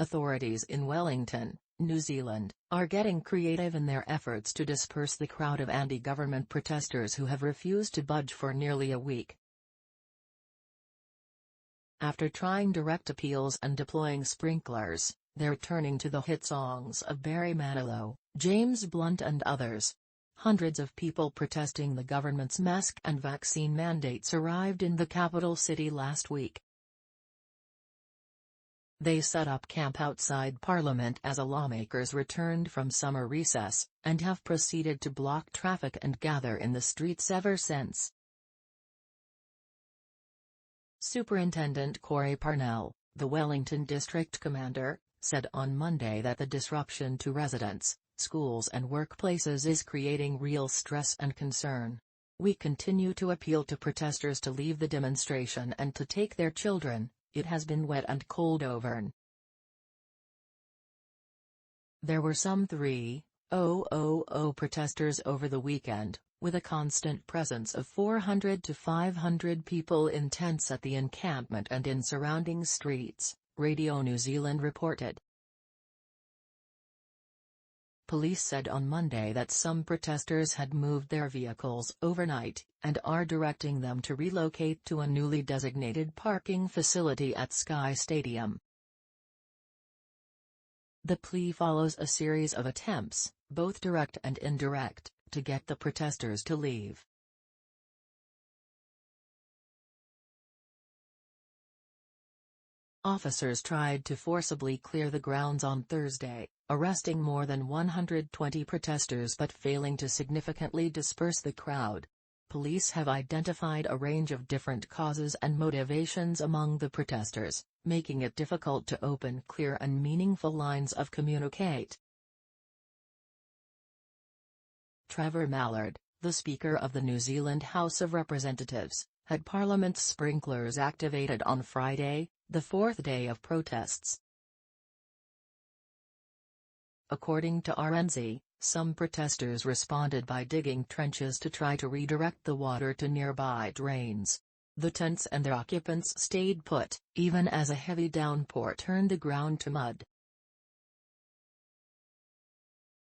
Authorities in Wellington, New Zealand, are getting creative in their efforts to disperse the crowd of anti-government protesters who have refused to budge for nearly a week. After trying direct appeals and deploying sprinklers, they're turning to the hit songs of Barry Manilow, James Blunt and others. Hundreds of people protesting the government's mask and vaccine mandates arrived in the capital city last week. They set up camp outside Parliament as lawmakers returned from summer recess, and have proceeded to block traffic and gather in the streets ever since. Superintendent Corey Parnell, the Wellington District Commander, said on Monday that the disruption to residents, schools and workplaces is creating real stress and concern. We continue to appeal to protesters to leave the demonstration and to take their children. It has been wet and cold over. There were some 3,000 protesters over the weekend, with a constant presence of 400 to 500 people in tents at the encampment and in surrounding streets, Radio New Zealand reported. Police said on Monday that some protesters had moved their vehicles overnight, and are directing them to relocate to a newly designated parking facility at Sky Stadium. The plea follows a series of attempts, both direct and indirect, to get the protesters to leave. Officers tried to forcibly clear the grounds on Thursday, arresting more than 120 protesters but failing to significantly disperse the crowd. Police have identified a range of different causes and motivations among the protesters, making it difficult to open clear and meaningful lines of communicate. Trevor Mallard, the Speaker of the New Zealand House of Representatives, had Parliament's sprinklers activated on Friday, the fourth day of protests. According to RNZ, some protesters responded by digging trenches to try to redirect the water to nearby drains. The tents and their occupants stayed put, even as a heavy downpour turned the ground to mud.